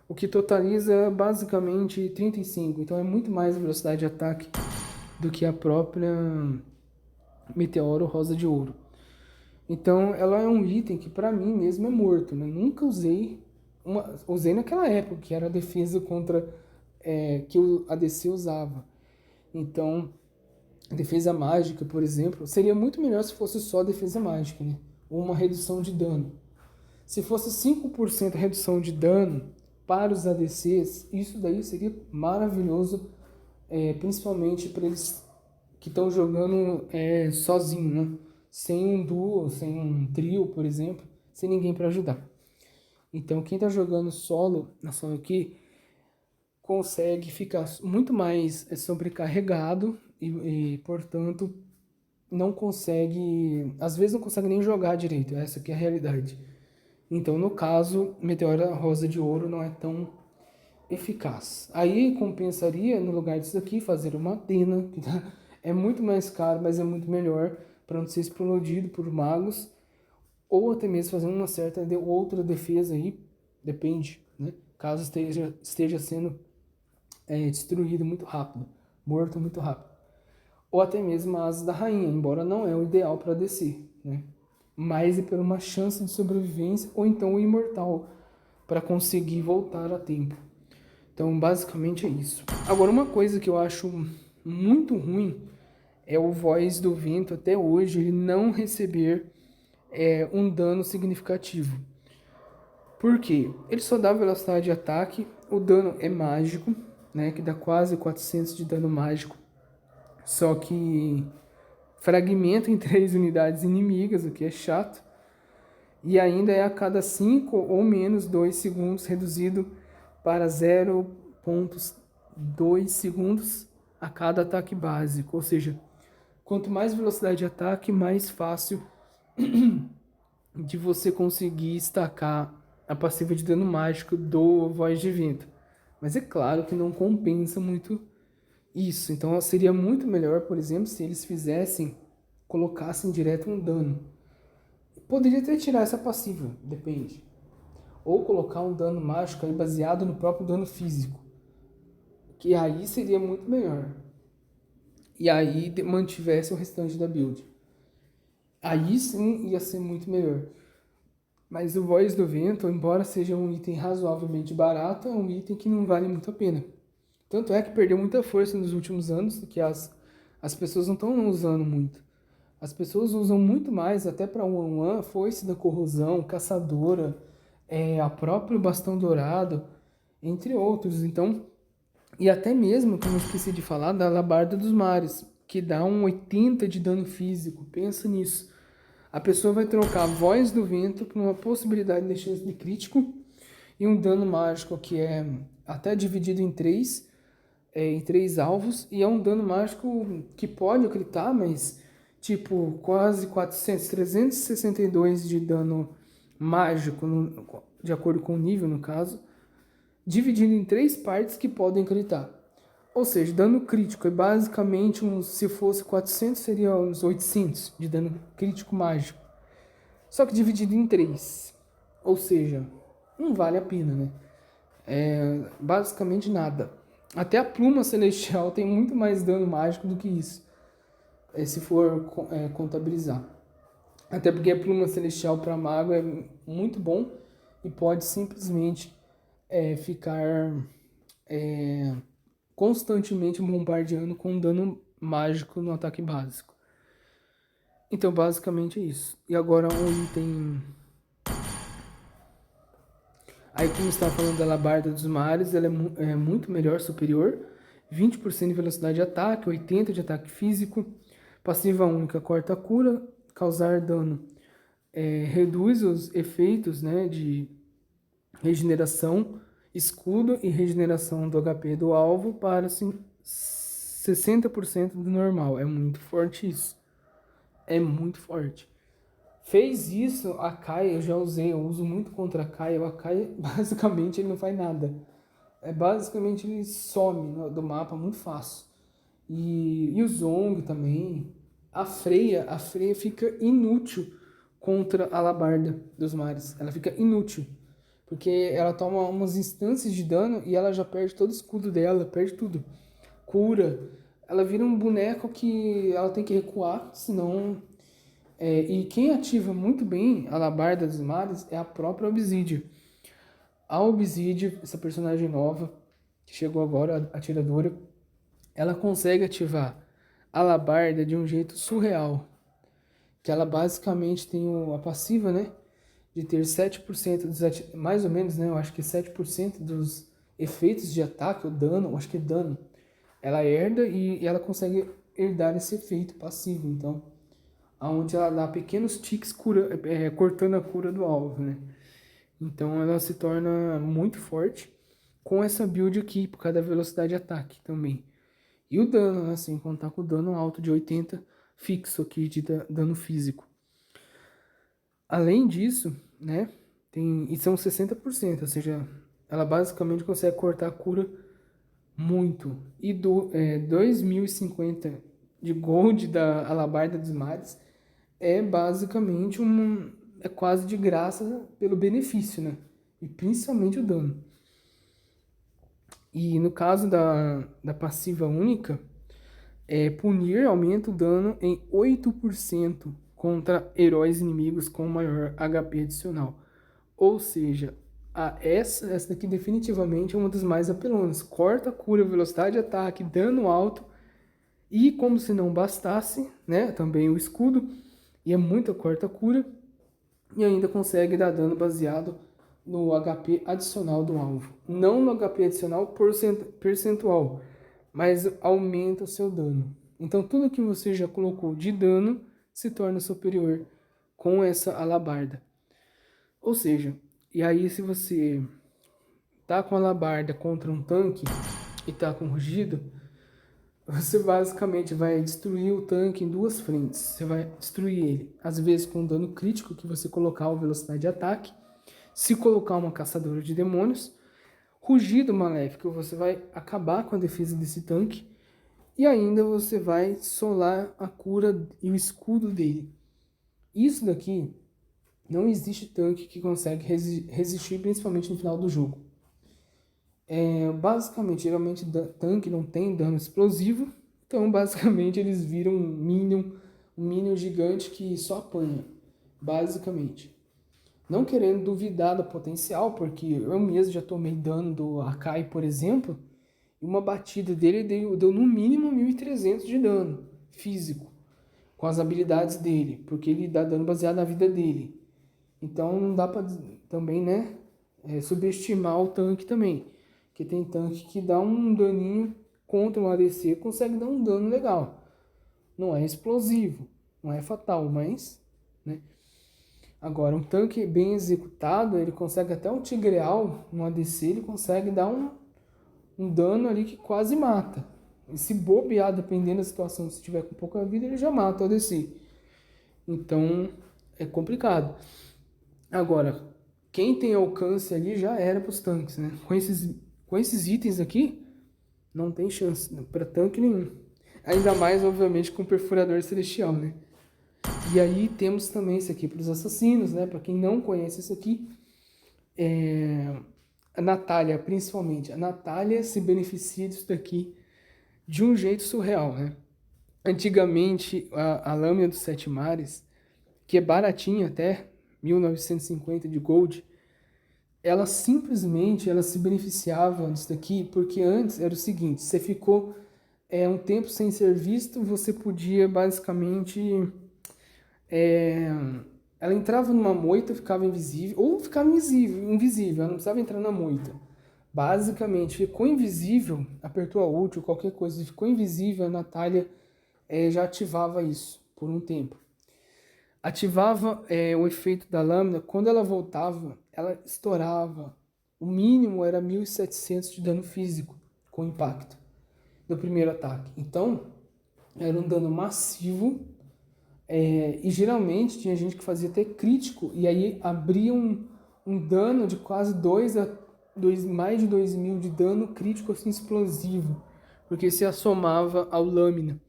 o que totaliza basicamente 35. Então é muito mais velocidade de ataque do que a própria Meteoro Rosa de Ouro. Então ela é um item que para mim mesmo é morto, né? Nunca usei, usei naquela época, que era a defesa contra, que o ADC usava. Então, defesa mágica, por exemplo, seria muito melhor se fosse só defesa mágica, né? Ou uma redução de dano. Se fosse 5% redução de dano para os ADCs, isso daí seria maravilhoso, principalmente para eles que estão jogando sozinho, né? Sem um duo, sem um trio, por exemplo, sem ninguém para ajudar. Então, quem está jogando solo, na solo aqui, consegue ficar muito mais sobrecarregado portanto, não consegue, às vezes não consegue nem jogar direito, essa aqui é a realidade. Então, no caso, Meteora Rosa de Ouro não é tão eficaz. Aí compensaria, no lugar disso aqui, fazer uma Athena, que é muito mais caro, mas é muito melhor para não ser explodido por magos, ou até mesmo fazer uma certa outra defesa aí, depende, né? Caso esteja sendo destruído muito rápido, morto muito rápido. Ou até mesmo a Asa da Rainha, embora não é o ideal para descer, né? Mas é por uma chance de sobrevivência, ou então o Imortal, para conseguir voltar a tempo. Então, basicamente é isso. Agora, uma coisa que eu acho muito ruim é o Voz do Vento até hoje ele não receber um dano significativo. Por quê? Ele só dá velocidade de ataque, o dano é mágico, né, que dá quase 400 de dano mágico, só que fragmenta em 3 unidades inimigas, o que é chato, e ainda é a cada 5 ou menos 2 segundos, reduzido para 0,2 segundos a cada ataque básico, ou seja, quanto mais velocidade de ataque, mais fácil de você conseguir estacar a passiva de dano mágico do Voz de Vento. Mas é claro que não compensa muito isso. Então seria muito melhor, por exemplo, se eles colocassem direto um dano. Poderia até tirar essa passiva, depende. Ou colocar um dano mágico aí baseado no próprio dano físico. Que aí seria muito melhor. E aí mantivesse o restante da build. Aí sim ia ser muito melhor. Mas o Voz do Vento, embora seja um item razoavelmente barato, é um item que não vale muito a pena. Tanto é que perdeu muita força nos últimos anos, que as pessoas não estão usando muito. As pessoas usam muito mais, até para one-on-one, Foice da Corrosão, Caçadora, a próprio Bastão Dourado, entre outros. Então, e até mesmo, como eu esqueci de falar, da Alabarda dos Mares, que dá um 80 de dano físico. Pensa nisso. A pessoa vai trocar a Voz do Vento por uma possibilidade de chance de crítico e um dano mágico que é até dividido em três alvos, e é um dano mágico que pode critar, mas tipo quase 400, 362 de dano mágico, de acordo com o nível no caso, dividido em 3 partes que podem critar. Ou seja, dano crítico é basicamente, se fosse 400, seria uns 800 de dano crítico mágico. Só que dividido em 3. Ou seja, não vale a pena, né? Basicamente nada. Até a Pluma Celestial tem muito mais dano mágico do que isso, se for contabilizar. Até porque a Pluma Celestial para mago é muito bom e pode simplesmente ficar constantemente bombardeando com dano mágico no ataque básico. Então, basicamente é isso. E agora um item... Aí, como está falando da Alabarda dos Mares, ela é muito melhor, superior. 20% de velocidade de ataque, 80% de ataque físico. Passiva única, corta a cura. Causar dano. Reduz os efeitos, né, de regeneração, escudo e regeneração do HP do alvo para 60% do normal. É muito forte isso. É muito forte. Fez isso, a Kaia, eu já usei, eu uso muito contra a Kaia. A Kaia, basicamente, ele não faz nada. Basicamente, ele some do mapa muito fácil. E o Zong também. A Freya fica inútil contra a Alabarda dos Mares. Ela fica inútil. Porque ela toma umas instâncias de dano e ela já perde todo o escudo dela, perde tudo. Cura. Ela vira um boneco que ela tem que recuar, senão... e quem ativa muito bem a Alabarda dos Mares é a própria Obsidian. A Obsidian, essa personagem nova, que chegou agora, a atiradora, ela consegue ativar a Alabarda de um jeito surreal. Que ela basicamente tem a passiva, né? De ter 7% mais ou menos, né? Eu acho que 7% dos efeitos de ataque, ou dano, eu acho que é dano. Ela herda e ela consegue herdar esse efeito passivo, então... onde ela dá pequenos tiques cortando a cura do alvo, né? Então ela se torna muito forte com essa build aqui, por causa da velocidade de ataque também. E o dano, né? Sem contar com o dano alto de 80 fixo aqui de dano físico. Além disso, né? E são 60%, ou seja, ela basicamente consegue cortar a cura muito. E 2050 de gold da Alabarda dos Mares basicamente é quase de graça pelo benefício, né? E principalmente o dano. E no caso da passiva única, punir aumenta o dano em 8% contra heróis inimigos com maior HP adicional. Ou seja, essa daqui definitivamente é uma das mais apelonas. Corta, cura, velocidade de ataque, dano alto. E como se não bastasse, né? Também o escudo. E é muita corta cura. E ainda consegue dar dano baseado no HP adicional do alvo. Não no HP adicional percentual, mas aumenta o seu dano. Então tudo que você já colocou de dano se torna superior com essa alabarda. Ou seja, e aí se você tá com a alabarda contra um tanque e tá com rugido, você basicamente vai destruir o tanque em duas frentes. Você vai destruir ele, às vezes com dano crítico que você colocar a velocidade de ataque. Se colocar uma caçadora de demônios, rugido maléfico, você vai acabar com a defesa desse tanque. E ainda você vai solar a cura e o escudo dele. Isso daqui, não existe tanque que consegue resistir, principalmente no final do jogo. Basicamente, geralmente tanque não tem dano explosivo, então basicamente eles viram um minion gigante que só apanha, basicamente. Não querendo duvidar do potencial, porque eu mesmo já tomei dano do Akai, por exemplo, e uma batida dele deu no mínimo 1.300 de dano físico, com as habilidades dele, porque ele dá dano baseado na vida dele. Então não dá pra também, né, subestimar o tanque também, que tem tanque que dá um daninho contra um ADC, consegue dar um dano legal. Não é explosivo, não é fatal, mas, né. Agora, um tanque bem executado, ele consegue até um tigreal, um ADC, ele consegue dar um dano ali que quase mata. E se bobear, dependendo da situação, se tiver com pouca vida, ele já mata o ADC. Então, é complicado. Agora, quem tem alcance ali já era para os tanques, né? Com esses itens aqui, não tem chance para tanque nenhum. Ainda mais, obviamente, com o perfurador celestial, né? E aí temos também isso aqui para os assassinos, né? Para quem não conhece isso aqui, a Natália, principalmente. A Natália se beneficia disso daqui de um jeito surreal, né? Antigamente, a lâmina dos Sete Mares, que é baratinha até, 1950 de gold, ela se beneficiava disso daqui, porque antes era o seguinte, você ficou um tempo sem ser visto, você podia basicamente ela entrava numa moita, ficava invisível, ou ficava invisível, ela não precisava entrar na moita. Basicamente, ficou invisível, apertou a ult ou qualquer coisa, ficou invisível, a Natália já ativava isso por um tempo. Ativava o efeito da lâmina, quando ela voltava, ela estourava. O mínimo era 1.700 de dano físico com impacto do primeiro ataque. Então, era um dano massivo. E geralmente tinha gente que fazia até crítico, e aí abria um dano de quase mais de 2.000 de dano crítico assim, explosivo, porque se assomava ao lâmina.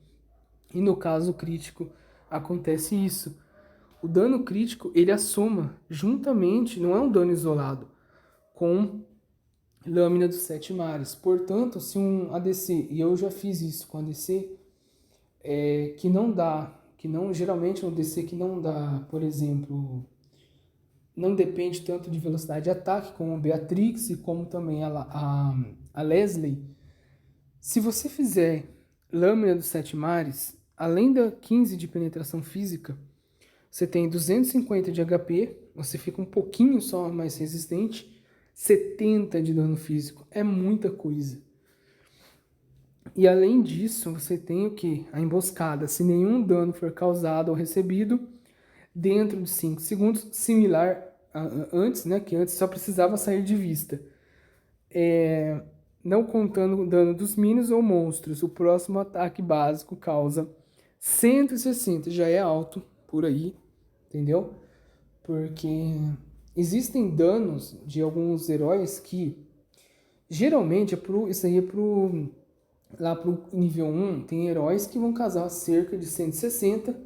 E no caso crítico acontece isso. O dano crítico ele assoma juntamente, não é um dano isolado, com lâmina dos sete mares. Portanto, se um ADC, e eu já fiz isso com ADC, que não dá, que não geralmente é um DC que não dá, por exemplo, não depende tanto de velocidade de ataque, como a Beatrix e como também a Leslie. Se você fizer Lâmina dos Sete Mares, além da 15 de penetração física, você tem 250 de HP, você fica um pouquinho só mais resistente, 70 de dano físico, é muita coisa. E além disso, você tem o que? A emboscada. Se nenhum dano for causado ou recebido dentro de 5 segundos, similar a antes, né? Que antes só precisava sair de vista. Não contando o dano dos minions ou monstros, o próximo ataque básico causa 160, já é alto por aí, entendeu? Porque existem danos de alguns heróis que geralmente isso aí lá pro nível 1, tem heróis que vão causar cerca de 160,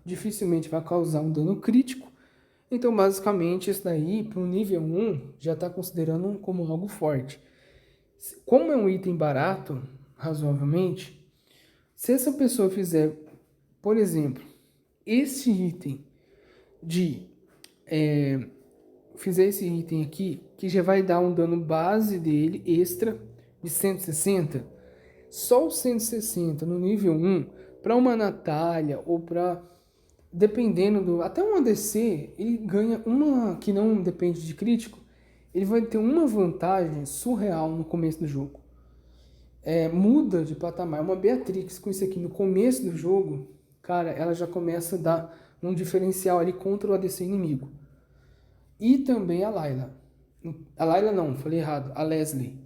dificilmente vai causar um dano crítico. Então, basicamente, isso daí, para o nível 1, já está considerando como algo forte. Como é um item barato, razoavelmente, se essa pessoa fizer, por exemplo, esse item de fizer esse item aqui, que já vai dar um dano base dele, extra, de 160, só o 160 no nível 1, para uma Natália ou para, dependendo do, até um ADC, ele ganha uma, que não depende de crítico, ele vai ter uma vantagem surreal no começo do jogo. Muda de patamar. Uma Beatrix com isso aqui no começo do jogo, cara, ela já começa a dar um diferencial ali contra o ADC inimigo. E também a Layla. A Layla não, falei errado. A Leslie.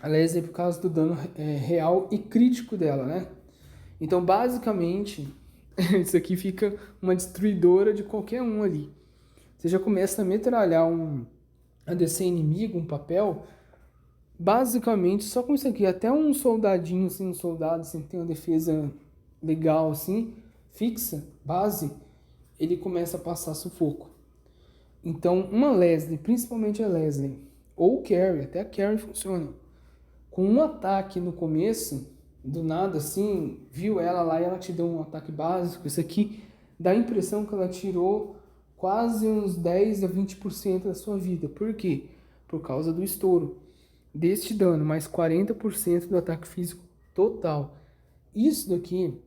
A Leslie por causa do dano real e crítico dela, né? Então, basicamente, isso aqui fica uma destruidora de qualquer um ali. Você já começa a metralhar um ADC inimigo, um papel, basicamente só com isso aqui. Até um soldadinho, assim, um soldado assim, que tem uma defesa legal, assim, fixa, base, ele começa a passar sufoco. Então, uma Leslie, principalmente a Leslie, ou Carrie, até a Carrie funciona. Com um ataque no começo, do nada assim, viu ela lá e ela te deu um ataque básico, isso aqui dá a impressão que ela tirou quase uns 10 a 20% da sua vida. Por quê? Por causa do estouro deste dano, mais 40% do ataque físico total. Isso daqui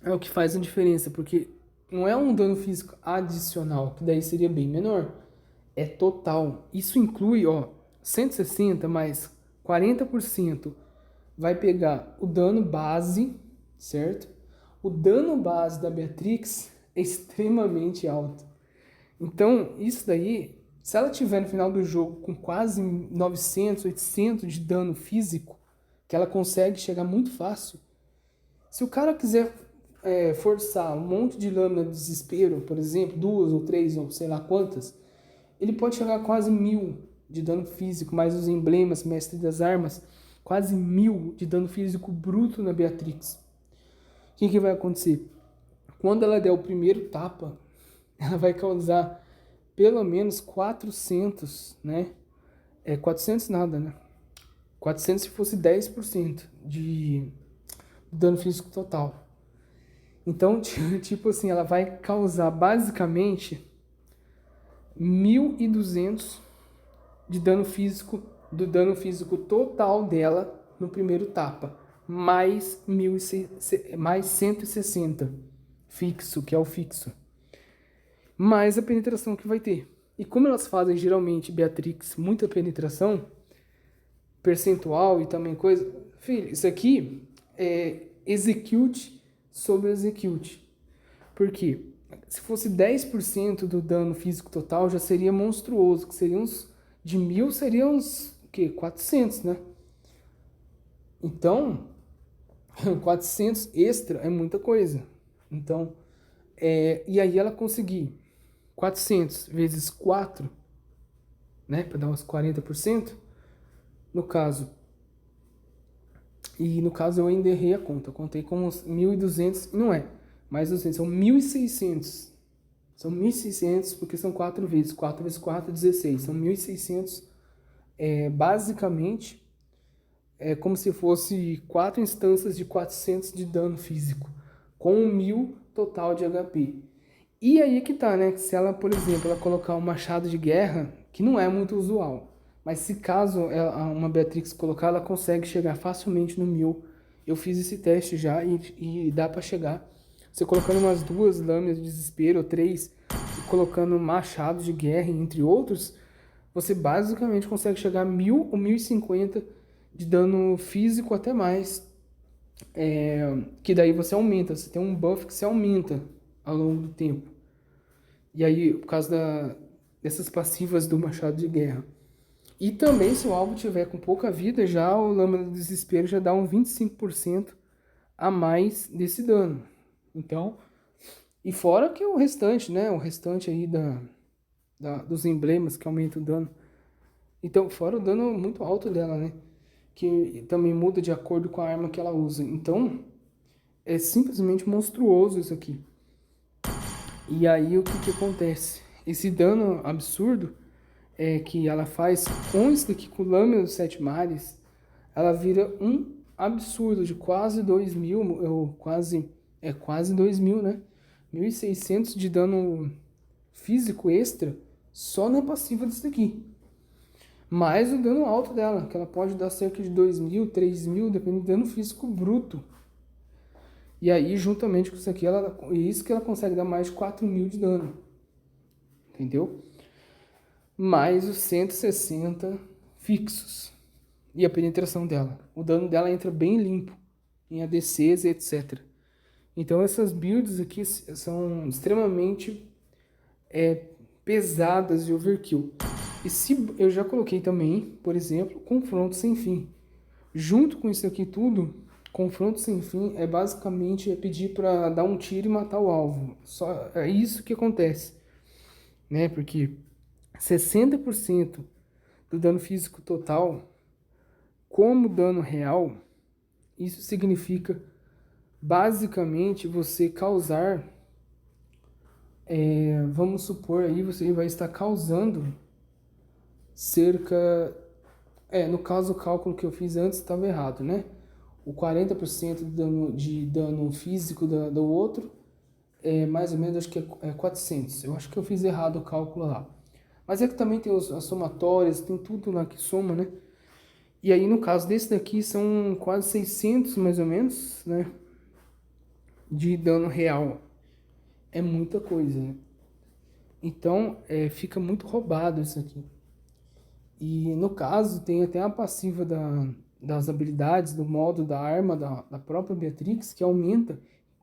é o que faz a diferença, porque não é um dano físico adicional, que daí seria bem menor. É total. Isso inclui, ó, 160 mais 40% vai pegar o dano base, certo? O dano base da Beatrix é extremamente alto. Então, isso daí, se ela tiver no final do jogo com quase 900, 800 de dano físico, que ela consegue chegar muito fácil, se o cara quiser forçar um monte de lâmina de desespero, por exemplo, 2 ou 3 ou sei lá quantas, ele pode chegar a quase 1000 de dano físico, mais os emblemas, mestre das armas, quase 1000 de dano físico bruto na Beatrix. O que vai acontecer? Quando ela der o primeiro tapa, ela vai causar pelo menos 400, né? 400 nada, né? 400 se fosse 10% de dano físico total. Então, tipo assim, ela vai causar basicamente 1.200 de dano físico, do dano físico total dela no primeiro tapa, mais 160 fixo, que é o fixo, mais a penetração que vai ter. E como elas fazem geralmente, Beatrix, muita penetração, percentual e também coisa, filho, isso aqui é execute sobre execute. Por quê? Se fosse 10% do dano físico total, já seria monstruoso, que seria uns, de 1000 seria uns, o quê? 400, né? Então, 400 extra é muita coisa. Então, e aí ela conseguir 400 vezes 4, né? Para dar uns 40%, no caso. E no caso eu ainda errei a conta. Eu contei com uns 1.200, não é, mais 200, são 1.600. São 1.600 porque são 4 vezes. 4 vezes 4 é 16. São 1.600, basicamente, é como se fosse 4 instâncias de 400 de dano físico, com 1.000 total de HP. E aí que tá, né? Se ela, por exemplo, ela colocar um machado de guerra, que não é muito usual, mas se caso uma Beatrix colocar, ela consegue chegar facilmente no 1000. Eu fiz esse teste já e dá pra chegar. Você colocando umas 2 lâminas de desespero, ou 3, e colocando machados de guerra, entre outros, você basicamente consegue chegar a 1000 ou 1050 de dano físico, até mais. Que daí você aumenta, você tem um buff que você aumenta ao longo do tempo. E aí, por causa dessas passivas do machado de guerra. E também, se o alvo tiver com pouca vida, já o Lâmina do Desespero já dá um 25% a mais desse dano. Então, e fora que o restante, né? O restante aí dos emblemas que aumenta o dano. Então, fora o dano muito alto dela, né? Que também muda de acordo com a arma que ela usa. Então, é simplesmente monstruoso isso aqui. E aí, o que acontece? Esse dano absurdo que ela faz com isso daqui, com Lâmina dos 7 Mares, ela vira um absurdo de quase 2.000, quase 2.000, né? 1.600 de dano físico extra só na passiva disso daqui. Mais o dano alto dela, que ela pode dar cerca de 2.000, 3.000, dependendo do dano físico bruto. E aí, juntamente com isso aqui, isso que ela consegue dar mais de 4.000 de dano. Entendeu? Mais os 160 fixos. E a penetração dela. O dano dela entra bem limpo em ADCs e etc. Então essas builds aqui são extremamente pesadas de overkill. E se eu já coloquei também, por exemplo, confronto sem fim. Junto com isso aqui tudo, confronto sem fim é basicamente pedir para dar um tiro e matar o alvo. Só é isso que acontece, né? Porque 60% do dano físico total como dano real, isso significa basicamente você causar, vamos supor aí, você vai estar causando cerca, no caso o cálculo que eu fiz antes estava errado, né? O 40% de dano físico do outro é mais ou menos, acho que é 400. Eu acho que eu fiz errado o cálculo lá. Mas é que também tem as somatórias, tem tudo lá que soma, né? E aí, no caso desse daqui, são quase 600, mais ou menos, né? De dano real. É muita coisa, né? Então, fica muito roubado isso aqui. E, no caso, tem até a passiva das habilidades, do modo da arma da própria Beatrix, que aumenta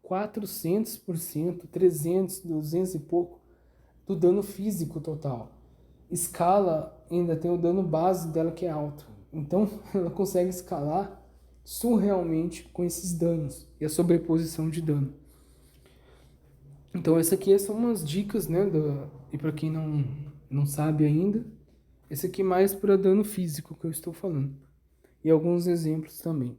400%, 300, 200 e pouco do dano físico total. Escala, ainda tem o dano base dela que é alto. Então, ela consegue escalar surrealmente com esses danos e a sobreposição de dano. Então, essa aqui são umas dicas, né? E para quem não sabe ainda, esse aqui mais para dano físico que eu estou falando. E alguns exemplos também.